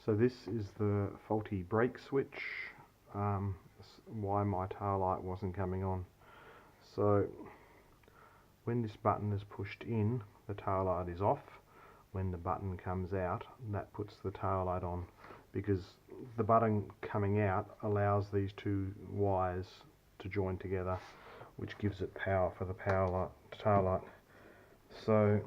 So this is the faulty brake switch, why my tail light wasn't coming on. So when this button is pushed in, the tail light is off. When the button comes out, that puts the tail light on, because the button coming out allows these two wires to join together, which gives it power for the tail light. So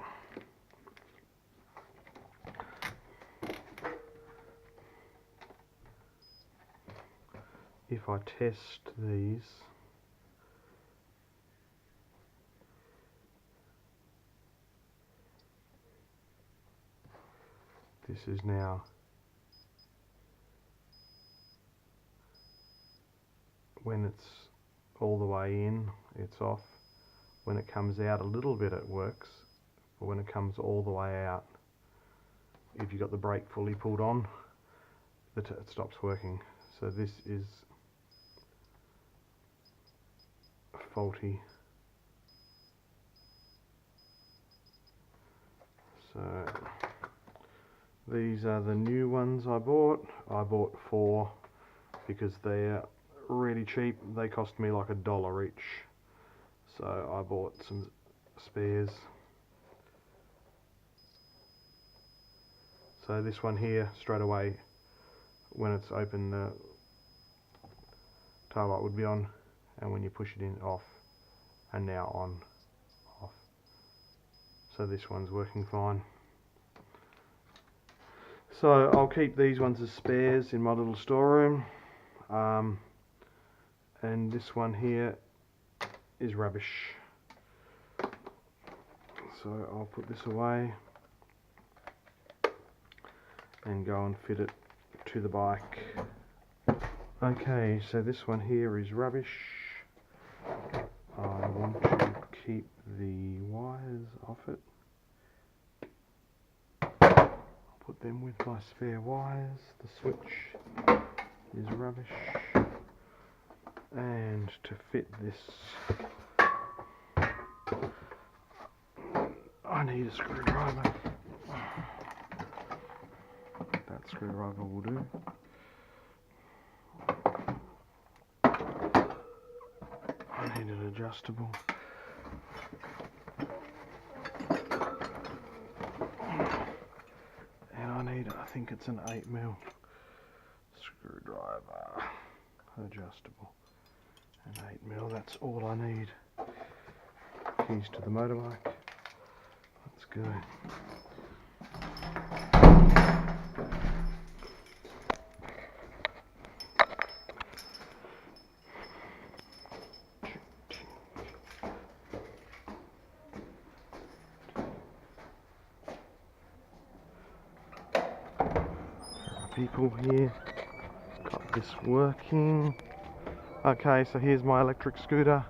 if I test these, this is now, when it's all the way in, it's off. When it comes out a little bit, it works, but when it comes all the way out, if you've got the brake fully pulled on, it stops working. So this is faulty. So these are the new ones I bought. I bought 4 because they're really cheap. They cost me like $1 each. So I bought some spares. So this one here, straight away, when it's open, the tail light would be on, and when you push it in, off, and now on, off. So this one's working fine. So I'll keep these ones as spares in my little storeroom. And this one here is rubbish. So I'll put this away and go and fit it to the bike. Okay, so this one here is rubbish. I want to keep the wires off it. I'll put them with my spare wires. The switch is rubbish. And to fit this, I need a screwdriver. That screwdriver will do. I need an adjustable. And I need, I think it's an 8mm screwdriver, adjustable. An 8mm, that's all I need. Keys to the motorbike. Let's go. People here, got this working. Okay, so here's my electric scooter.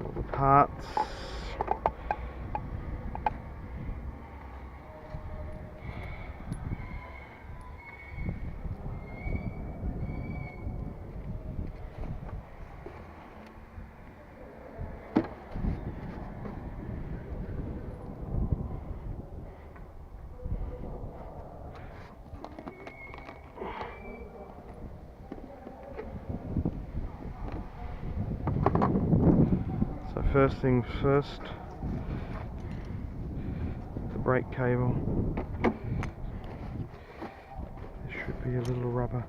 All the parts. First things first, the brake cable. There should be a little rubber.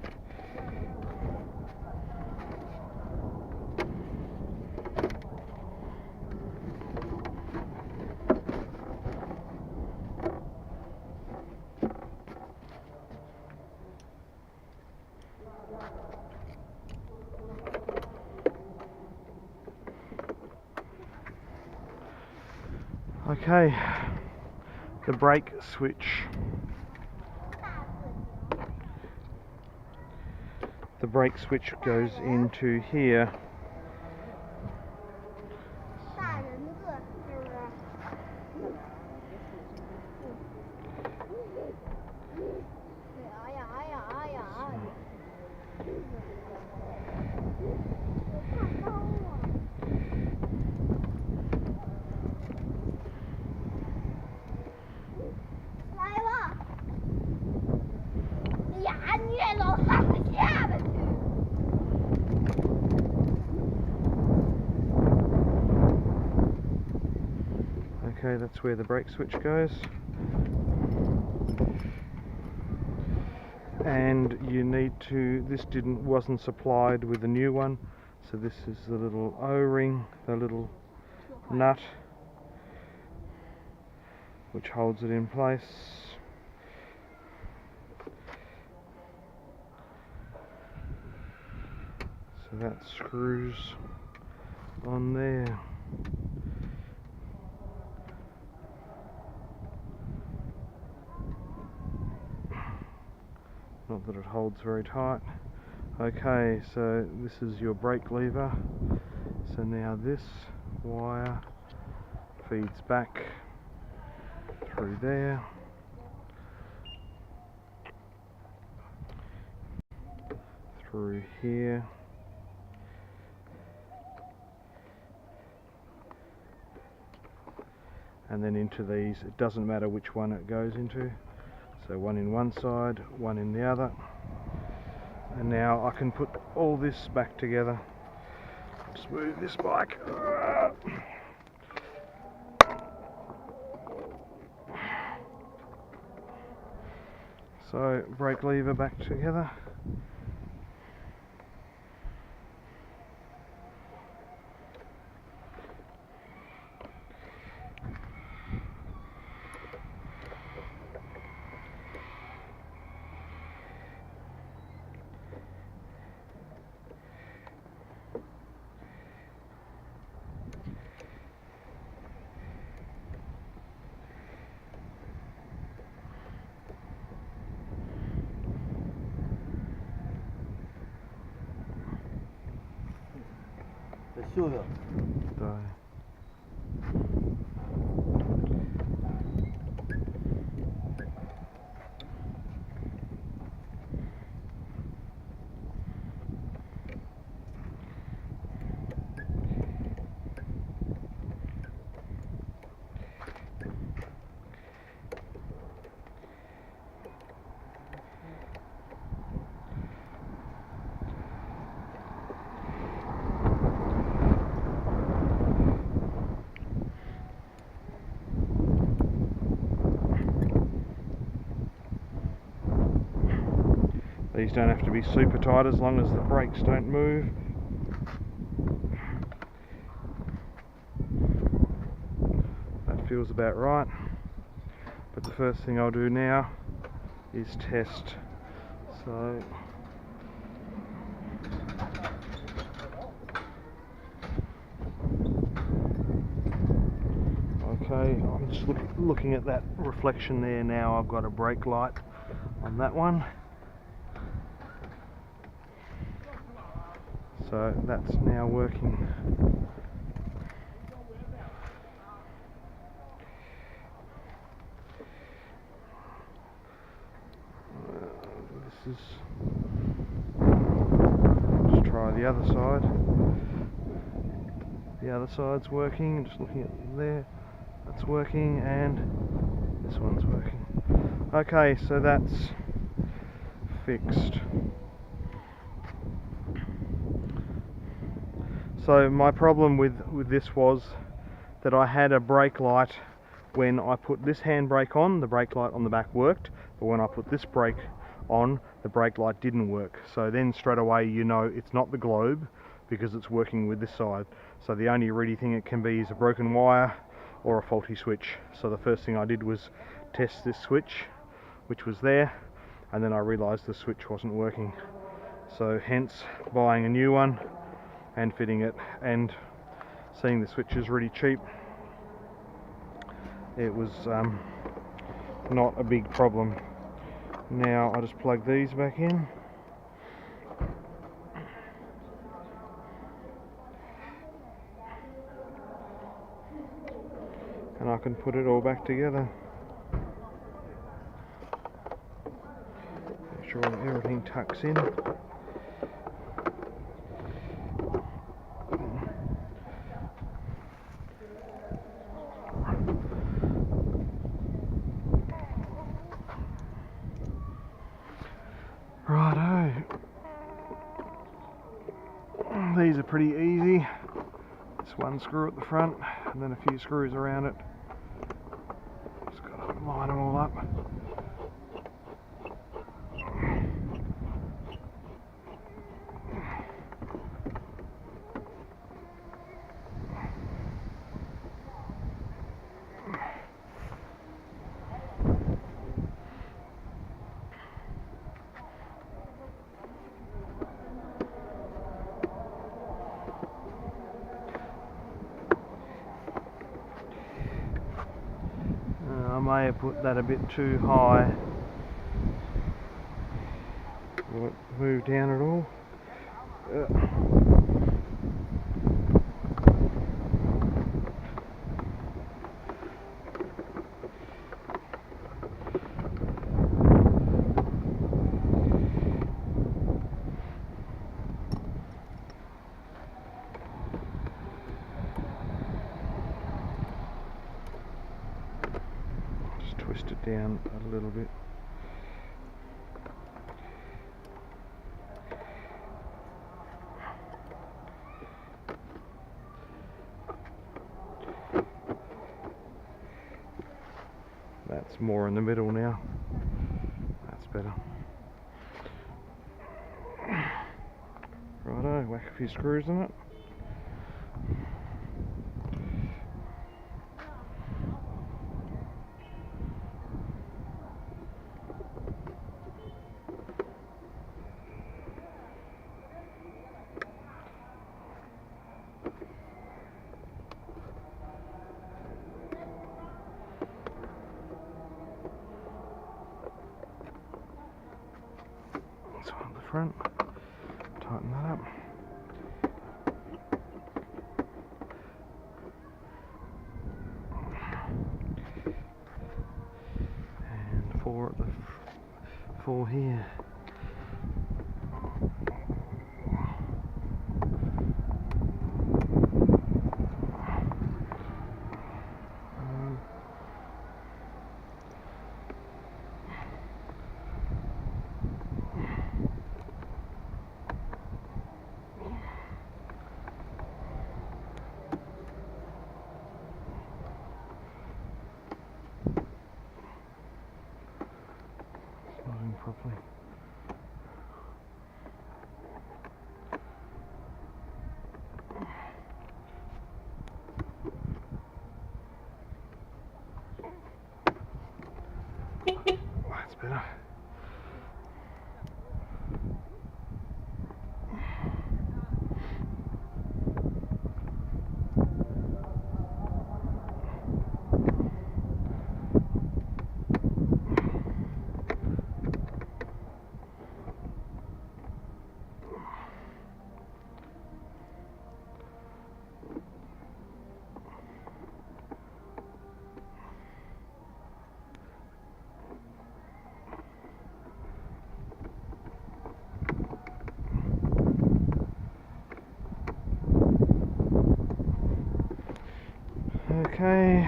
Okay, the brake switch. The brake switch goes into here. Okay, that's where the brake switch goes. And you need to, this wasn't supplied with a new one, so this is the little O-ring, the little nut which holds it in place. So that screws on there. Not that it holds very tight. Okay, so this is your brake lever. So now this wire feeds back through there. Through here. And then into these. It doesn't matter which one it goes into. So one in one side, one in the other. And now I can put all this back together. Just move this bike. So brake lever back together. These don't have to be super tight as long as the brakes don't move. That feels about right. But the first thing I'll do now is test. So okay, I'm just looking at that reflection there now. I've got a brake light on that one. So that's now working. This is, just try the other side. The other side's working, just looking at there, that's working, and this one's working. Okay, so that's fixed. So my problem with this was that I had a brake light. When I put this handbrake on, the brake light on the back worked, but when I put this brake on, the brake light didn't work. So then straight away you know it's not the globe because it's working with this side. So the only really thing it can be is a broken wire or a faulty switch. So the first thing I did was test this switch, which was there, and then I realized the switch wasn't working. So hence buying a new one and fitting it, and seeing the switch is really cheap. It was not a big problem. Now I just plug these back in. And I can put it all back together. Make sure everything tucks in. Righto. These are pretty easy. Just one screw at the front and then a few screws around it. line them all up. I may have put that a bit too high. Will it move down at all? Just twist it down a little bit. That's more in the middle now. That's better. Righto, whack a few screws in it. This one at the front. Tighten that up. And four here. Properly. That's better. Okay.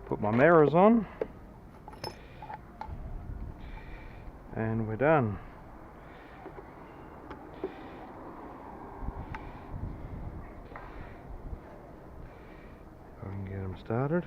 Put my mirrors on. And we're done. I can get them started.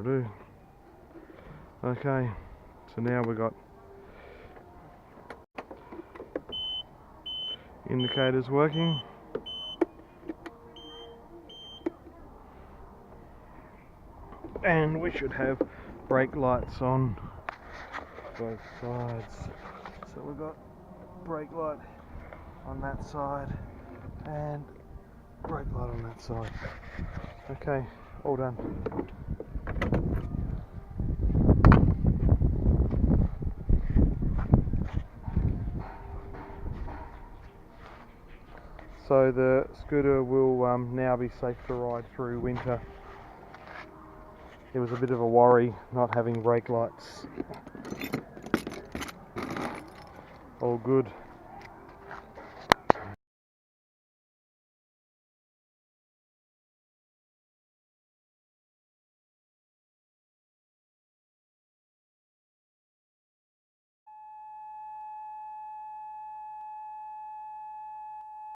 that'll do. Okay, so now we've got indicators working. And we should have brake lights on both sides. So we've got brake light on that side and brake light on that side. Okay, all done. So the scooter will now be safe to ride through winter. It was a bit of a worry not having brake lights. All good.